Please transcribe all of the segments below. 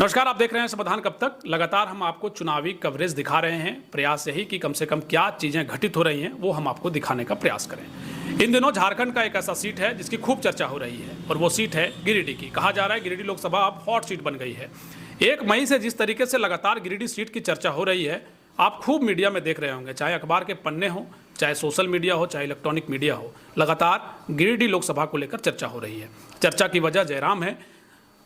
नमस्कार, आप देख रहे हैं समाधान कब तक। लगातार हम आपको चुनावी कवरेज दिखा रहे हैं। प्रयास यही कि कम से कम क्या चीजें घटित हो रही हैं वो हम आपको दिखाने का प्रयास करें। इन दिनों झारखंड का एक ऐसा सीट है जिसकी खूब चर्चा हो रही है और वो सीट है गिरिडीह की। कहा जा रहा है गिरिडीह लोकसभा अब हॉट सीट बन गई है। 1 मई से जिस तरीके से लगातार गिरिडीह सीट की चर्चा हो रही है, आप खूब मीडिया में देख रहे होंगे, चाहे अखबार के पन्ने हो, चाहे सोशल मीडिया हो, चाहे इलेक्ट्रॉनिक मीडिया हो, लगातार गिरिडीह लोकसभा को लेकर चर्चा हो रही है। चर्चा की वजह जयराम है।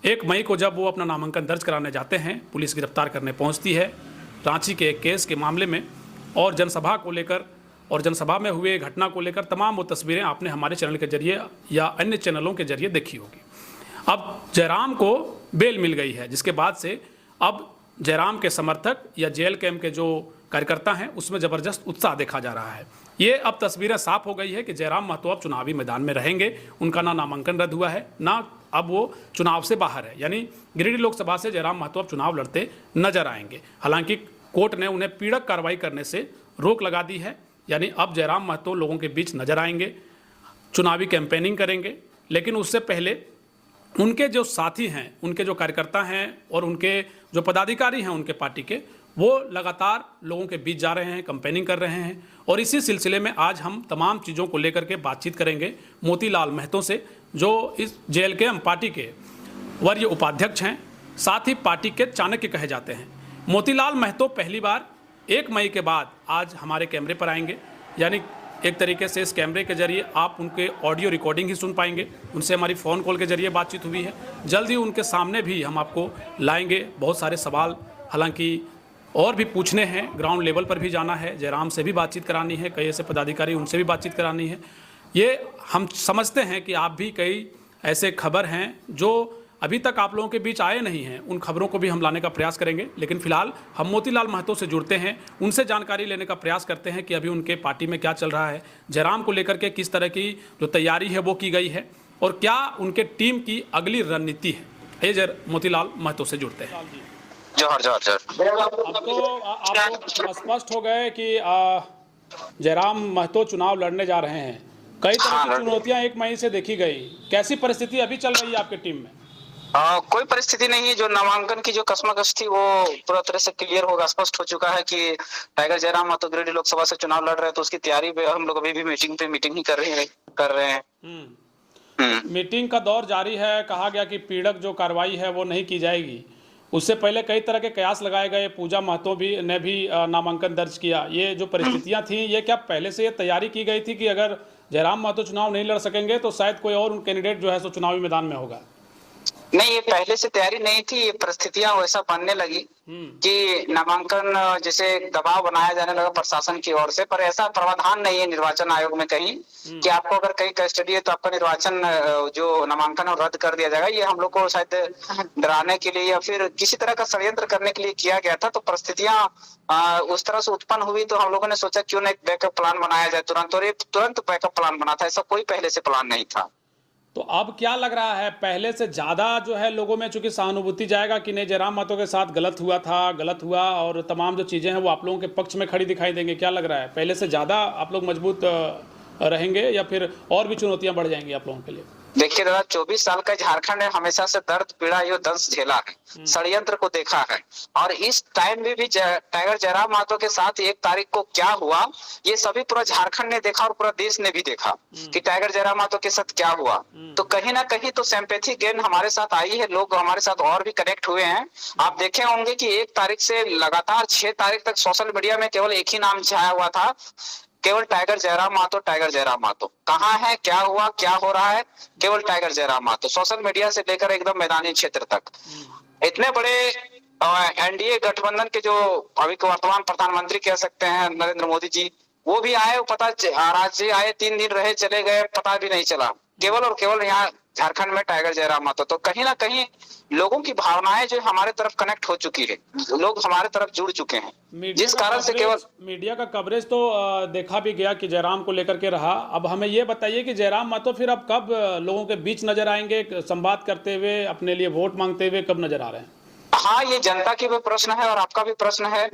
1 मई को जब वो अपना नामांकन दर्ज कराने जाते हैं, पुलिस गिरफ्तार करने पहुंचती है रांची के एक केस के मामले में, और जनसभा को लेकर और जनसभा में हुए घटना को लेकर तमाम वो तस्वीरें आपने हमारे चैनल के जरिए या अन्य चैनलों के जरिए देखी होगी। अब जयराम को बेल मिल गई है, जिसके बाद से अब जयराम के समर्थक या जेल कैंप के जो कार्यकर्ता हैं उसमें ज़बरदस्त उत्साह देखा जा रहा है। ये अब तस्वीरें साफ हो गई है कि जयराम महतो अब चुनावी मैदान में रहेंगे। उनका ना नामांकन रद्द हुआ है, ना अब वो चुनाव से बाहर है, यानी गिरिडीह लोकसभा से जयराम महतो अब चुनाव लड़ते नजर आएंगे। हालांकि कोर्ट ने उन्हें पीड़क कार्रवाई करने से रोक लगा दी है, यानी अब जयराम महतो लोगों के बीच नजर आएंगे, चुनावी कैंपेनिंग करेंगे। लेकिन उससे पहले उनके जो साथी हैं, उनके जो कार्यकर्ता हैं और उनके जो पदाधिकारी हैं उनके पार्टी के, वो लगातार लोगों के बीच जा रहे हैं, कैंपेनिंग कर रहे हैं। और इसी सिलसिले में आज हम तमाम चीज़ों को लेकर के बातचीत करेंगे मोतीलाल महतो से, जो इस जेएलके पार्टी के वरीय उपाध्यक्ष हैं, साथ ही पार्टी के चाणक्य कहे जाते हैं। मोतीलाल महतो पहली बार 1 मई के बाद आज हमारे कैमरे पर आएंगे, यानी एक तरीके से इस कैमरे के जरिए आप उनके ऑडियो रिकॉर्डिंग ही सुन पाएंगे। उनसे हमारी फ़ोन कॉल के जरिए बातचीत हुई है। जल्द ही उनके सामने भी हम आपको लाएंगे। बहुत सारे सवाल हालांकि और भी पूछने हैं, ग्राउंड लेवल पर भी जाना है, जयराम से भी बातचीत करानी है, कई ऐसे पदाधिकारी उनसे भी बातचीत करानी है। ये हम समझते हैं कि आप भी कई ऐसे खबर हैं जो अभी तक आप लोगों के बीच आए नहीं हैं, उन खबरों को भी हम लाने का प्रयास करेंगे। लेकिन फिलहाल हम मोतीलाल महतो से जुड़ते हैं, उनसे जानकारी लेने का प्रयास करते हैं कि अभी उनके पार्टी में क्या चल रहा है, जयराम को लेकर के किस तरह की जो तैयारी है वो की गई है और क्या उनके टीम की अगली रणनीति है। ये मोतीलाल महतो से जुड़ते हैं। जोहर जोहर जोहर। अब तो आपको स्पष्ट हो गए कि जयराम महतो चुनाव लड़ने जा रहे हैं। कई तरह की चुनौतियां 1 मई से देखी गई। कैसी परिस्थिति अभी चल रही है आपकी टीम में? कोई परिस्थिति नहीं है। जो नामांकन की जो कश्मकश थी वो पूरा तरह से क्लियर होगा, स्पष्ट हो चुका है कि टाइगर जयराम महतो गिरिडीह लोकसभा से चुनाव लड़ रहे हैं। तो उसकी तैयारी पे हम लोग अभी भी मीटिंग ही कर रहे हैं। मीटिंग का दौर जारी है। कहा गया कि पीड़क जो कार्रवाई है वो नहीं की जाएगी। उससे पहले कई तरह के कयास लगाए गए। पूजा महतो ने भी नामांकन दर्ज किया। ये जो परिस्थितियां थी, ये क्या पहले से ये तैयारी की गई थी कि अगर जयराम महतो चुनाव नहीं लड़ सकेंगे तो शायद कोई और कैंडिडेट जो है सो चुनावी मैदान में होगा? नहीं, ये पहले से तैयारी नहीं थी। ये परिस्थितियां वैसा बनने लगी कि नामांकन जैसे दबाव बनाया जाने लगा प्रशासन की ओर से। पर ऐसा प्रावधान नहीं है निर्वाचन आयोग में कहीं कि आपको अगर कहीं कस्टडी है तो आपका निर्वाचन जो नामांकन है रद्द कर दिया जाएगा। ये हम लोग को शायद डराने के लिए या फिर किसी तरह का षड्यंत्र करने के लिए किया गया था। तो परिस्थितियां उस तरह से उत्पन्न हुई तो हम लोगों ने सोचा क्यों ना एक बैकअप प्लान बनाया जाए तुरंत, और ये तुरंत बैकअप प्लान बना था। ऐसा कोई पहले से प्लान नहीं था। तो अब क्या लग रहा है, पहले से ज़्यादा जो है लोगों में चूंकि सहानुभूति जाएगा कि नहीं जयराम महतो के साथ गलत हुआ और तमाम जो चीज़ें हैं वो आप लोगों के पक्ष में खड़ी दिखाई देंगे? क्या लग रहा है, पहले से ज़्यादा आप लोग मजबूत रहेंगे या फिर और भी चुनौतियां बढ़ जाएंगी आप लोगों के लिए? देखिए दादा, 24 साल का झारखंड है, हमेशा से दर्द पीड़ा यो दंश झेला है, षड्यंत्र को देखा है। और इस टाइम में भी टाइगर जयराम महतो के साथ 1 तारीख को क्या हुआ ये सभी पूरा झारखंड ने देखा और पूरा देश ने भी देखा कि टाइगर जयराम महतो के साथ क्या हुआ। तो कहीं ना कहीं तो सिंपैथी गेन हमारे साथ आई है, लोग हमारे साथ और भी कनेक्ट हुए हैं। आप देखे होंगे कि 1 तारीख से लगातार 6 तारीख तक सोशल मीडिया में केवल एक ही नाम छाया हुआ था, केवल टाइगर जयराम महतो, टाइगर जयराम महतो। कहाँ है, क्या हुआ, क्या हो रहा है, केवल Tiger Jairam Mahato. Social media से लेकर एकदम मैदानी क्षेत्र तक इतने बड़े एनडीए गठबंधन के जो अभी के वर्तमान प्रधानमंत्री कह सकते हैं नरेंद्र मोदी जी, वो भी आए, पता राज्य आए, 3 दिन रहे, चले गए, पता भी नहीं चला। केवल और केवल यहाँ झारखंड में टाइगर जयराम महतो। तो कहीं ना कहीं लोगों की भावनाएं जो हमारे तरफ कनेक्ट हो चुकी है, लोग हमारे तरफ जुड़ चुके हैं, जिस कारण से केवल मीडिया का कवरेज तो देखा भी गया कि जयराम को लेकर के रहा। अब हमें ये बताइए कि जयराम महतो फिर अब कब लोगों के बीच नजर आएंगे, संवाद करते हुए, अपने लिए वोट मांगते हुए कब नजर आ रहे हैं? हाँ, ये जनता की भी प्रश्न है और आपका भी प्रश्न है।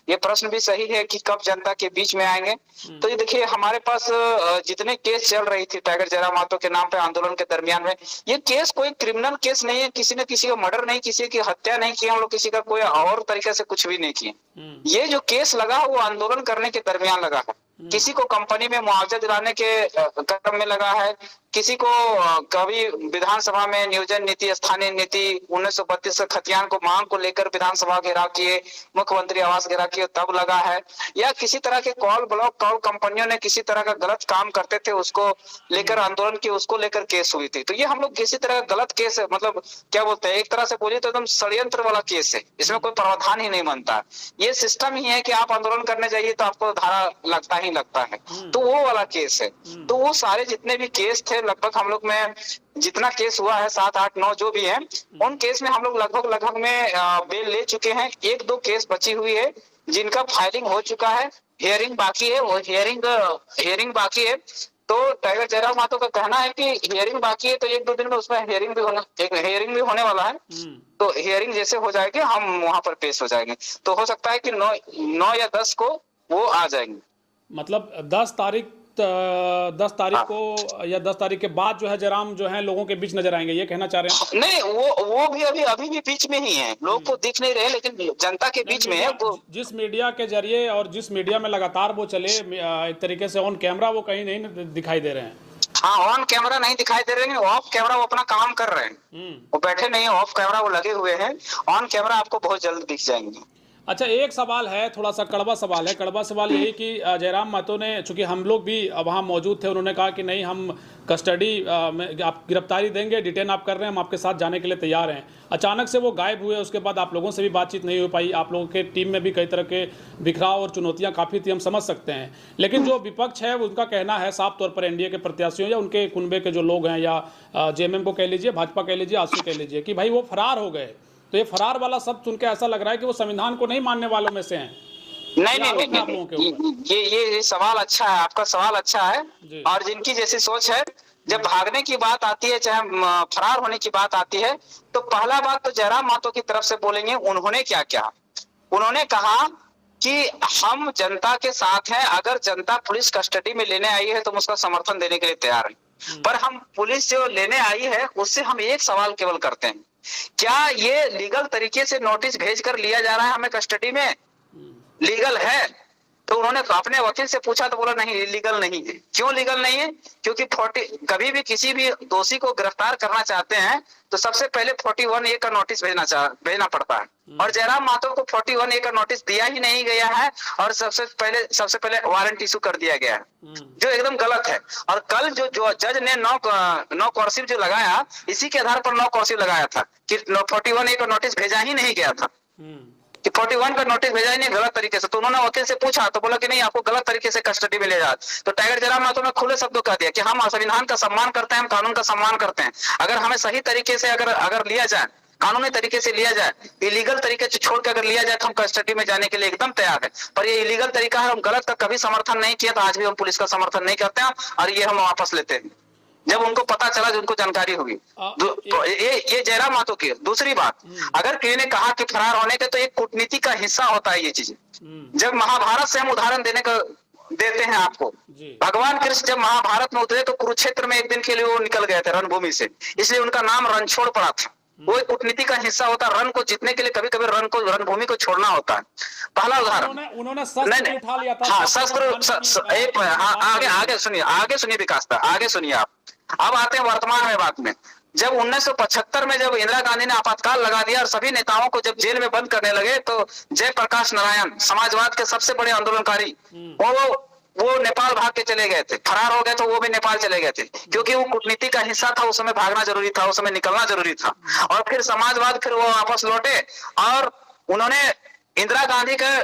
ये प्रश्न भी सही है कि कब जनता के बीच में आएंगे। तो ये देखिए, हमारे पास जितने केस चल रही थी टाइगर जयराम महतो के नाम पे आंदोलन के दरमियान में, ये केस कोई क्रिमिनल केस नहीं है। किसी ने किसी का मर्डर नहीं, किसी की हत्या नहीं की, हम लोग किसी का कोई और तरीके से कुछ भी नहीं किए। ये जो केस लगा वो आंदोलन करने के दरमियान लगा है। किसी को कंपनी में मुआवजा दिलाने के क्रम में लगा है, किसी को कभी विधानसभा में नियोजन नीति, स्थानीय नीति 1932 खतियान को मांग को लेकर विधानसभा घेराव किए, मुख्यमंत्री आवास घेराव किए तब लगा है, या किसी तरह के कॉल ब्लॉक कॉल कंपनियों ने किसी तरह का गलत काम करते थे उसको लेकर आंदोलन की, उसको लेकर केस हुई थी। तो ये हम लोग किसी तरह का गलत केस है, मतलब क्या बोलते हैं, एक तरह से बोलिए तो एकदम षड्यंत्र वाला केस है। इसमें कोई प्रावधान ही नहीं बनता। ये सिस्टम ही है कि आप आंदोलन करने जाइए तो आपको धारा लगता है। तो वो वाला केस है। तो वो सारे जितने भी केस थे, लगभग हम लोग में जितना केस हुआ है 7, 8, 9 जो भी है, उन केस में हम लोग लगभग में बेल ले चुके हैं। 1-2 केस बची हुई है जिनका फाइलिंग हो चुका है, हियरिंग बाकी है। वो हियरिंग बाकी है। तो टाइगर जयराम महतो का कहना है कि हियरिंग बाकी है, तो 1-2 दिन में उसमें हियरिंग भी होने वाला है। तो हियरिंग जैसे हो जाएगी हम वहां पर पेश हो जाएंगे। तो हो सकता है कि 9 या 10 को वो आ जाएंगे। मतलब 10 तारीख को या 10 तारीख के बाद जो है जयराम जो है लोगों के बीच नजर आएंगे, ये कहना चाह रहे हैं? नहीं, वो भी अभी भी बीच में ही है। लोग को दिख नहीं रहे, लेकिन जनता के बीच में है। वो जिस मीडिया के जरिए और जिस मीडिया में लगातार वो चले, एक तरीके से ऑन कैमरा वो कहीं नहीं दिखाई दे रहे हैं। हाँ, ऑन कैमरा नहीं दिखाई दे रहे हैं, ऑफ कैमरा वो अपना काम कर रहे हैं। वो बैठे नहीं, ऑफ कैमरा वो लगे हुए हैं। ऑन कैमरा आपको बहुत जल्द दिख जाएंगे। अच्छा, एक सवाल है, थोड़ा सा कड़वा सवाल है। कड़वा सवाल यही कि जयराम महतो ने, चूंकि हम लोग भी वहाँ मौजूद थे, उन्होंने कहा कि नहीं, हम कस्टडी में आप गिरफ्तारी देंगे, डिटेन आप कर रहे हैं, हम आपके साथ जाने के लिए तैयार हैं। अचानक से वो गायब हुए। उसके बाद आप लोगों से भी बातचीत नहीं हो पाई। आप लोगों के टीम में भी कई तरह के बिखराव और चुनौतियां काफ़ी थी, हम समझ सकते हैं। लेकिन जो विपक्ष है उनका कहना है साफ तौर पर, एनडीए के प्रत्याशियों या उनके कुनबे के जो लोग हैं, या जेएमएम को कह लीजिए, भाजपा कह लीजिए, आजसू कह लीजिए, कि भाई वो फरार हो गए। तो ये फरार वाला शब्द सुन के ऐसा लग रहा है कि वो संविधान को नहीं मानने वालों में से हैं। नहीं, ये सवाल अच्छा है, आपका सवाल अच्छा है। और जिनकी जैसी सोच है, जब भागने की बात आती है, चाहे फरार होने की बात आती है, तो पहला बात तो जयराम महतो की तरफ से बोलेंगे। उन्होंने क्या किया? उन्होंने कहा कि हम जनता के साथ हैं। अगर जनता पुलिस कस्टडी में लेने आई है तो हम उसका समर्थन देने के लिए तैयार हैं। पर हम पुलिस जो लेने आई है उससे हम एक सवाल केवल करते हैं, क्या ये लीगल तरीके से नोटिस भेजकर लिया जा रहा है हमें कस्टडी में? लीगल है? तो उन्होंने अपने वकील से पूछा तो बोला नहीं, लीगल नहीं है। क्यों लीगल नहीं है? क्योंकि कभी भी किसी भी दोषी को गिरफ्तार करना चाहते हैं तो सबसे पहले 41A का नोटिस भेजना पड़ता है। और जयराम महतो को 41A का नोटिस दिया ही नहीं गया है, और सबसे पहले वारंट इशू कर दिया गया है, जो एकदम गलत है। और कल जो जज ने नो कोर्सिव जो लगाया, इसी के आधार पर नो कोर्सिव लगाया था कि 41A का नोटिस भेजा ही नहीं गया था, कि 41 का नोटिस भेजा ही नहीं गलत तरीके से। तो उन्होंने वकील से पूछा तो बोला कि नहीं, आपको गलत तरीके से कस्टडी में ले जा। तो टाइगर जयराम महतो ने खुले शब्दों कह दिया कि हम संविधान का सम्मान करते हैं, हम कानून का सम्मान करते हैं। अगर हमें सही तरीके से अगर लिया जाए, कानूनी तरीके से लिया जाए, इलीगल तरीके से छोड़ के अगर लिया जाए तो हम कस्टडी में जाने के लिए एकदम तैयार है। पर ये इलीगल तरीका है, हम गलत का कभी समर्थन नहीं किया, तो आज भी हम पुलिस का समर्थन नहीं करते हैं, और ये हम वापस लेते हैं जब उनको पता चला, जो उनको जानकारी होगी। तो ये जयराम महतो की। दूसरी बात, अगर किसी ने कहा कि फरार होने के, तो एक कूटनीति का हिस्सा होता है ये चीजें। जब महाभारत से हम उदाहरण देते हैं आपको, भगवान कृष्ण जब महाभारत में उतरे तो कुरुक्षेत्र में एक दिन के लिए वो निकल गए थे रणभूमि से, इसलिए उनका नाम रणछोड़ पड़ा था। वो एक कूटनीति का हिस्सा होता है। रण को जीतने के लिए कभी कभी रणभूमि को छोड़ना होता है। पहला उदाहरण, उन्होंने शस्त्र उठा लिया था। हाँ, शस्त्र। आगे सुनिए विकास, आगे सुनिए आप। अब आते हैं वर्तमान में बात में। जब 1975 में जब इंदिरा गांधी ने आपातकाल लगा दिया और सभी नेताओं को जब जेल में बंद करने लगे, तो जयप्रकाश नारायण, समाजवाद के सबसे बड़े आंदोलनकारी, वो नेपाल भाग के चले गए थे। फरार हो गए तो वो भी नेपाल चले गए थे, क्योंकि वो कूटनीति का हिस्सा था। उस समय भागना जरूरी था, उस समय निकलना जरूरी था। और फिर समाजवाद, फिर वो वापस लौटे और उन्होंने इंदिरा गांधी का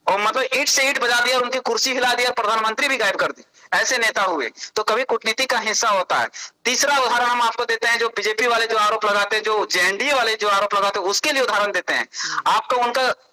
मतलब ईंट से ईंट बजा दिया, उनकी कुर्सी हिला दिया, प्रधानमंत्री भी गायब कर दी। ऐसे नेता हुए। तो कभी कूटनीति का हिस्सा होता है। तीसरा उदाहरण हम आपको देते हैं, जो बीजेपी वाले जो आरोप लगाते हैं, जो जेएनडीए वाले जो आरोप लगाते हैं, उसके लिए उदाहरण देते हैं आपको।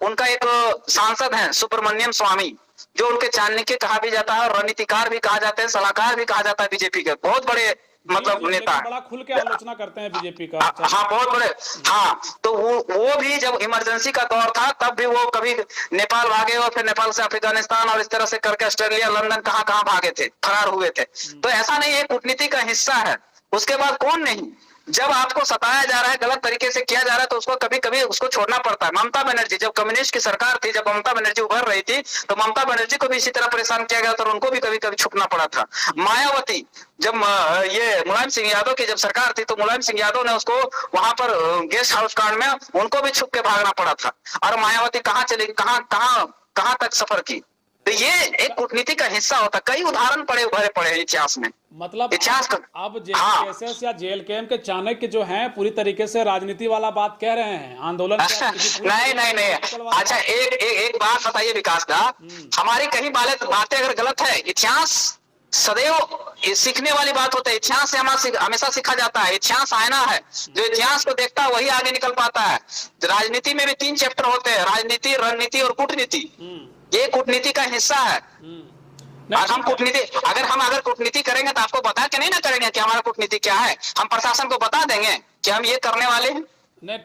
उनका एक सांसद है सुब्रमण्यम स्वामी, जो उनके चाणक्य कहा भी जाता है और रणनीतिकार भी कहा जाता है, सलाहकार भी कहा जाता है बीजेपी के, बहुत बड़े मतलब नेता है। बड़ा खुल के आलोचना करते हैं बीजेपी का। हाँ बहुत बड़े। हाँ तो वो भी जब इमरजेंसी का दौर था तब भी वो कभी नेपाल भागे और फिर नेपाल से अफगानिस्तान और इस तरह से करके ऑस्ट्रेलिया, लंदन, कहाँ कहाँ भागे थे, फरार हुए थे। तो ऐसा नहीं है, कूटनीति का हिस्सा है। उसके बाद कौन नहीं, जब आपको सताया जा रहा है, गलत तरीके से किया जा रहा है, तो उसको कभी कभी उसको छोड़ना पड़ता है। ममता बनर्जी जब कम्युनिस्ट की सरकार थी, जब ममता बनर्जी उभर रही थी, तो ममता बनर्जी को भी इसी तरह परेशान किया गया था और उनको भी कभी कभी छुपना पड़ा था। मायावती जब ये मुलायम सिंह यादव की जब सरकार थी, तो मुलायम सिंह यादव ने उसको वहां पर गेस्ट हाउस कांड में उनको भी छुप के भागना पड़ा था। और मायावती कहाँ चली, कहाँ तक सफर की। तो ये एक कूटनीति का हिस्सा होता। कई उदाहरण भरे पड़े हैं इतिहास में। मतलब इतिहास का अब जेएसएस या जेएलकेएम के चाणक्य जो हैं पूरी तरीके से राजनीति वाला बात कह रहे हैं, आंदोलन नहीं। अच्छा एक बात बताइए विकास दा, हमारी कहीं बातें अगर गलत है, इतिहास सदैव सीखने वाली बात होता है। इतिहास से हमेशा सीखा जाता है। इतिहास आईना है, जो इतिहास को देखता है वही आगे निकल पाता है। राजनीति में भी 3 चैप्टर होते हैं, राजनीति, रणनीति और कूटनीति। ये कूटनीति का हिस्सा है। और हम कूटनीति अगर कूटनीति करेंगे तो आपको बता के नहीं ना करेंगे कि हमारा कूटनीति क्या है। हम प्रशासन को बता देंगे कि हम ये करने वाले हैं।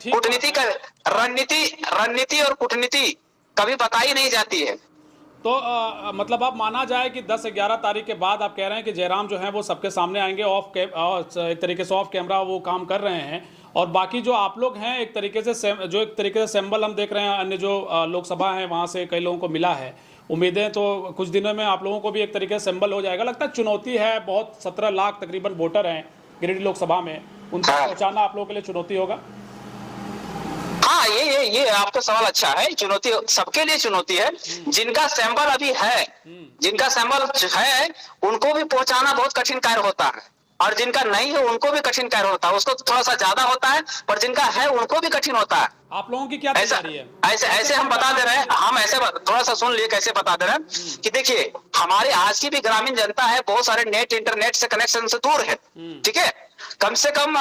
कूटनीति का रणनीति और कूटनीति कभी बताई नहीं जाती है। तो मतलब अब माना जाए कि 10-11 तारीख के बाद आप कह रहे हैं कि जयराम जो है वो सबके सामने आएंगे, एक तरीके से ऑफ कैमरा वो काम कर रहे हैं, और बाकी जो आप लोग हैं एक तरीके से सिंबल हम देख रहे हैं, अन्य जो लोकसभा है वहाँ से कई लोगों को मिला है। उम्मीदें तो कुछ दिनों में आप लोगों को भी एक तरीके से सिंबल हो जाएगा। लगता है चुनौती है, बहुत 17 लाख तकरीबन वोटर हैं गिरिडीह लोकसभा में, उन तक पहुँचाना आप लोगों के लिए चुनौती होगा। हाँ ये आपका सवाल अच्छा है। चुनौती सबके लिए चुनौती है। जिनका सैंपल अभी है, उनको भी पहुंचाना बहुत कठिन कार्य होता है, और जिनका नहीं है उनको भी कठिन कार्य होता है। उसको थोड़ा सा ज्यादा होता है, पर जिनका है उनको भी कठिन होता है। आप लोगों की क्या तैयारी है? ऐसे हम बता दे रहे हैं, हम ऐसे थोड़ा सा सुन लिए कैसे बता दे रहे हैं कि देखिए, हमारे आज की भी ग्रामीण जनता है, बहुत सारे इंटरनेट से कनेक्शन से दूर है। ठीक है, कम से कम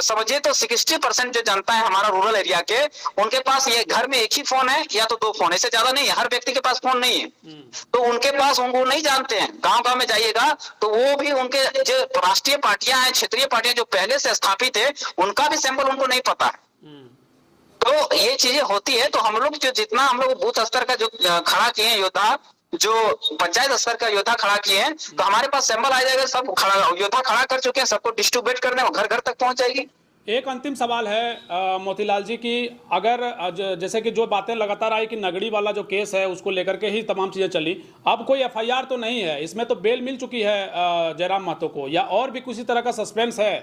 समझिए तो 60% जो जनता है हमारा रूरल एरिया के, उनके पास ये घर में एक ही फोन है या तो 2 फोन, इससे ज्यादा नहीं है। हर व्यक्ति के पास फोन नहीं है, तो उनके पास वो नहीं जानते हैं। गांव में जाइएगा तो वो भी उनके जो राष्ट्रीय पार्टियां हैं, क्षेत्रीय पार्टियां जो पहले से स्थापित है, उनका भी सैंपल उनको नहीं पता है। तो ये चीजें होती है। तो हम लोग जितना हम लोग बूथ स्तर का जो खड़ा किए हैं योद्धा, जो पंचायत स्तर का योद्धा खड़ा किए हैं, तो हमारे पास सैंपल आ जाएगा। सब योद्धा खड़ा कर चुके हैं, सबको डिस्ट्रीब्यूट करने, घर घर तक पहुंच जाएगी। एक अंतिम सवाल है मोतीलाल जी की, अगर जैसे कि जो बातें लगातार आई कि नगड़ी वाला जो केस है उसको लेकर के ही तमाम चीजें चली, अब कोई एफआईआर तो नहीं है, इसमें तो बेल मिल चुकी है जयराम महतो को, या और भी किसी तरह का सस्पेंस है?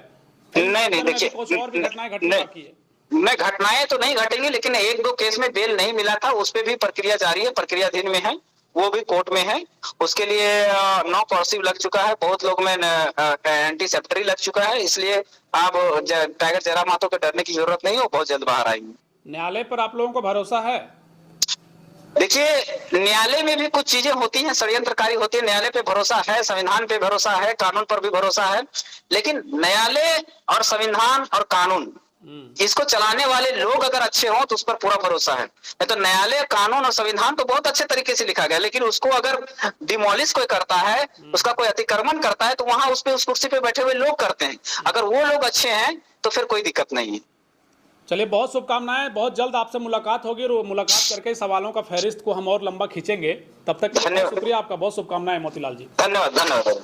नहीं देखिए, और भी घटनाएं घटने बाकी है। नहीं, घटनाएं तो नहीं घटेंगी, लेकिन 1-2 केस में बेल नहीं मिला था, उस पर भी प्रक्रिया जारी है, प्रक्रियाधीन में है, वो भी कोर्ट में है। उसके लिए नो कॉर्सिव लग चुका है, बहुत लोग में एंटीसेप्टरी लग चुका है। इसलिए अब टाइगर जयराम महतो के डरने की जरूरत नहीं है, वो बहुत जल्द बाहर आएंगे। न्यायालय पर आप लोगों को भरोसा है? देखिए, न्यायालय में भी कुछ चीजें होती हैं, षड्यंत्रकारी होती है। न्यायालय पे भरोसा है, संविधान पे भरोसा है, कानून पर भी भरोसा है, लेकिन न्यायालय और संविधान और कानून, इसको चलाने वाले लोग अगर अच्छे हों तो उस पर पूरा भरोसा है। नहीं तो न्यायालय, कानून और संविधान तो बहुत अच्छे तरीके से लिखा गया, लेकिन उसको अगर डिमोलिश कोई करता है, उसका कोई अतिक्रमण करता है, तो वहां उस कुर्सी पे बैठे हुए लोग करते हैं। अगर वो लोग अच्छे हैं तो फिर कोई दिक्कत नहीं है। चलिए, बहुत शुभकामनाएं, बहुत जल्द आपसे मुलाकात होगी, और मुलाकात करके सवालों का फहरिस्त को हम और लंबा खींचेंगे। तब तक शुक्रिया आपका, बहुत शुभकामनाएं मोतीलाल जी। धन्यवाद।